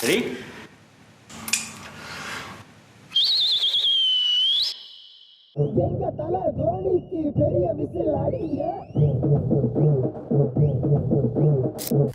Ready? எங்க தல தோனிக்கு பெரிய விசில் அடிங்க.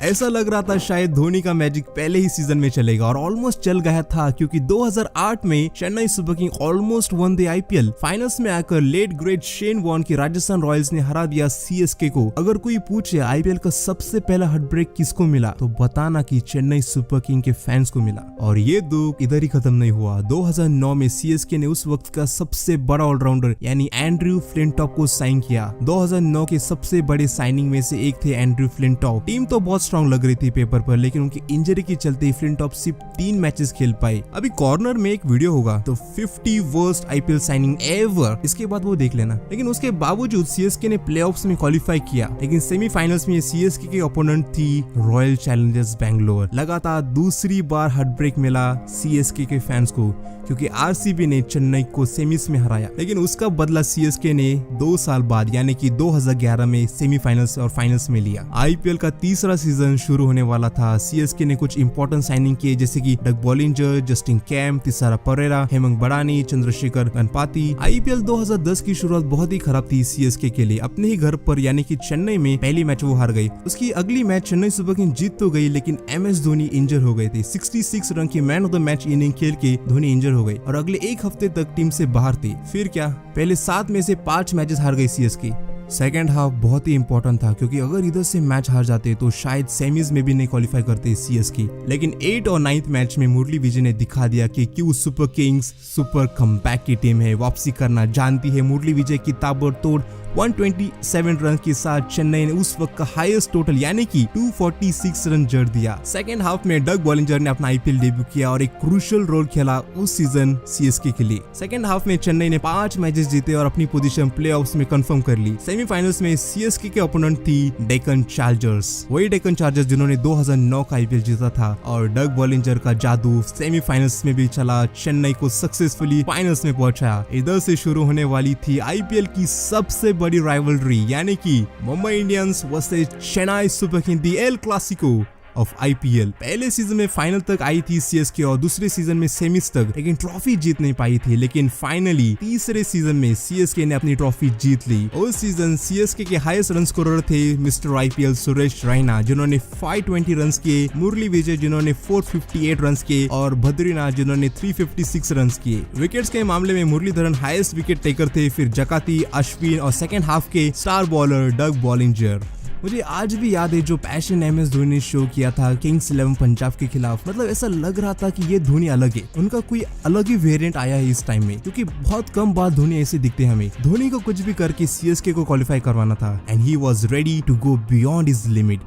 ऐसा लग रहा था शायद धोनी का मैजिक पहले ही सीजन में चलेगा और ऑलमोस्ट चल गया था, क्योंकि 2008 में Chennai super king almost one the IPL. Finals में आकर लेट ग्रेट शेन वॉर्न की राजस्थान रॉयल्स ने हरा दिया सीएसके को। अगर कोई पूछे आईपीएल का सबसे पहला हार्ट ब्रेक किसको मिला, तो बताना कि चेन्नई सुपर किंग के फैंस को मिला। और ये दुख इधर ही खत्म नहीं हुआ। 2009 में सीएसके ने उस वक्त का सबसे बड़ा ऑलराउंडर यानी एंड्रयू फ्लिंटॉप को साइन किया। 2009 के सबसे बड़े साइनिंग में से एक थे एंड्रयू फ्लिंटॉप। टीम तो बहुत स्ट्रॉन्ग लग रही थी पेपर पर, लेकिन उनकी इंजरी के चलते फ्लिंटॉप सिर्फ 3 मैचेस खेल पाए। अभी कॉर्नर में एक वीडियो होगा तो 50 वर्स्ट आईपीएल साइनिंग एवर, इसके बाद वो देख लेना। लेकिन उसके बावजूद सीएसके ने प्लेऑफ्स में क्वालिफाई किया, लेकिन सेमीफाइनल्स में सीएसके के ओपोनेंट थी रॉयल चैलेंजर्स बैंगलोर। लगातार दूसरी बार हार्ट ब्रेक मिला सीएसके के फैंस को, क्योंकि आरसीबी ने चेन्नई को सेमीज में हराया। लेकिन उसका बदला सीएसके ने 2 साल बाद यानी कि 2011 में सेमीफाइनल्स और फाइनल्स में लिया। आईपीएल का तीसरा सीजन शुरू होने वाला था। सीएसके ने कुछ इंपॉर्टेंट साइनिंग किए, जैसे कि Doug Bollinger, Justin Kemp, Thisara Perera, Hemang Badani, Chandrashekhar Ganapathy. IPL 2010 की शुरुआत बहुत ही खराब थी सीएसके के लिए। अपने ही घर पर यानी कि चेन्नई में पहली मैच वो हार गई। उसकी अगली मैच चेन्नई सुपर किंग जीत तो गई, लेकिन एमएस धोनी इंजर हो गए थे। 66 रन की man of the match inning खेल के धोनी इंजर हो गई और अगले एक हफ्ते तक टीम से बाहर थे। फिर क्या, पहले 7 में से 5 मैचेस हार गई सीएसके। सेकेंड हाफ बहुत ही इंपॉर्टेंट था, क्योंकि अगर इधर से मैच हार जाते तो शायद सेमीज में भी नहीं क्वालिफाई करते सीएसके। लेकिन 8 और 9th मैच में मुरली विजय ने दिखा दिया कि क्यों सुपर किंग्स सुपर कमबैक की टीम है, वापसी करना जानती है। मुरली विजय की ताबड़तोड़ 127 रन के साथ चेन्नई ने उस वक्त का हाईएस्ट टोटल यानी कि 246 रन जड़ दिया। सेकेंड हाफ में डग बॉलिंजर ने अपना आईपीएल डेब्यू किया और एक क्रूशियल रोल खेला उस सीजन सीएसके के लिए। सेकेंड हाफ में चेन्नई ने 5 मैचेस जीते और अपनी पोजीशन प्लेऑफ्स में कंफर्म कर ली। सेमीफाइनल्स में सीएसके के ओपोनेंट थी डेक्कन चार्जर्स, वही डेक्कन चार्जर्स जिन्होंने 2009 का आईपीएल जीता था। और डग बॉलिंजर का जादू सेमीफाइनल्स में भी चला, चेन्नई को सक्सेसफुली फाइनल्स में पहुंचाया। इधर से शुरू होने वाली थी आईपीएल की सबसे बड़ी राइवलरी, यानी कि Mumbai Indians versus Chennai super king, the El Clasico of IPL. पहले सीजन में फाइनल तक आई थी सीएसके और दूसरे सीजन में सेमीज तक, लेकिन ट्रॉफी जीत नहीं पाई थी। लेकिन फाइनली तीसरे सीजन में सीएसके ने अपनी ट्रॉफी जीत ली। उस सीजन सीएसके के हाईएस्ट रन स्कोरर थे मिस्टर आईपीएल सुरेश रैना, जिन्होंने 520 रन किए, मुरली विजय जिन्होंने 458 रन किए और बद्रीनाथ जिन्होंने 356 रन किए। विकेट्स के मामले में मुरलीधरन हाईएस्ट विकेट टेकर थे, फिर जकाती, अश्विन और सेकेंड हाफ के स्टार बॉलर डग बॉलिंजर। मुझे आज भी याद है जो पैशन एमएस धोनी ने शो किया था किंग्स 11 पंजाब के खिलाफ। मतलब ऐसा लग रहा था कि ये धोनी अलग है, उनका कोई अलग ही वेरिएंट आया है इस टाइम में, क्योंकि बहुत कम बार धोनी ऐसे दिखते हैं हमें। धोनी को कुछ भी करके सीएसके को क्वालिफाई करवाना था and he was ready to go beyond his limit.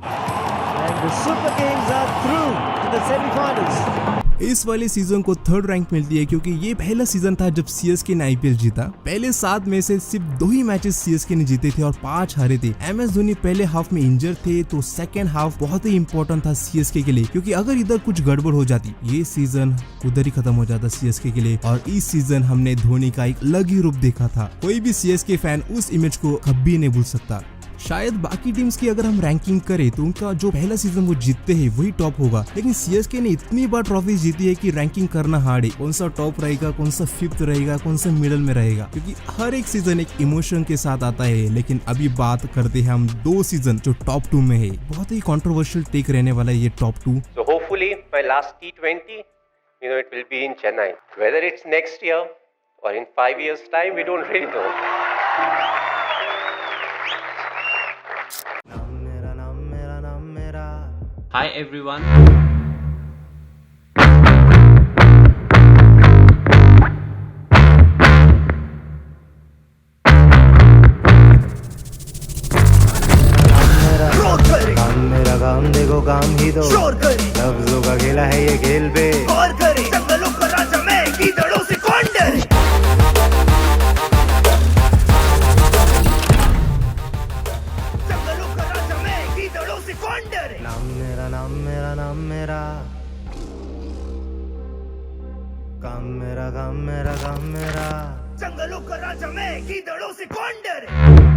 इस वाले सीजन को 3rd रैंक मिलती है, क्योंकि ये पहला सीजन था जब सीएसके ने आईपीएल जीता। पहले 7 में से सिर्फ 2 ही मैचेस सीएसके ने जीते थे और 5 हारे थे। एमएस धोनी पहले हाफ में इंजर थे, तो सेकेंड हाफ बहुत ही इंपॉर्टेंट था सीएसके के लिए, क्योंकि अगर इधर कुछ गड़बड़ हो जाती ये सीजन उधर ही खत्म हो जाता सीएसके के लिए। और इस सीजन हमने धोनी का एक अलग ही रूप देखा था। कोई भी सीएसके फैन उस इमेज को कभी नहीं भूल सकता। शायद बाकी टीम्स की अगर हम रैंकिंग करें तो उनका जो पहला सीजन वो जीतते हैं वही टॉप होगा, लेकिन सीएसके ने इतनी बार ट्रॉफी जीती है कि रैंकिंग करना हार्ड है। कौन सा टॉप रहेगा, कौन सा 5th रहेगा, कौन सा मिडल में रहेगा, क्योंकि हर एक सीजन एक इमोशन के साथ आता है। लेकिन अभी बात करते हैं हम 2 सीजन जो टॉप 2 में है। बहुत ही कंट्रोवर्शियल टेक रहने वाला है ये top 2। So hopefully my last T20, it will be in Chennai. Whether it's next year or in 5 years time, we don't really know. Hi everyone. काम देखो काम ही दो, लफ्जों का खेला है ये खेल पे और करे। जंगलों का राजा मैं, गीदड़ों से कौन डरे। जंगलों का राजा मैं, गीदड़ों से कौन डरे। नाम मेरा नाम मेरा नाम मेरा, काम मेरा काम मेरा काम मेरा। जंगलों का राजा मैं, गीदड़ों से कौन डरे।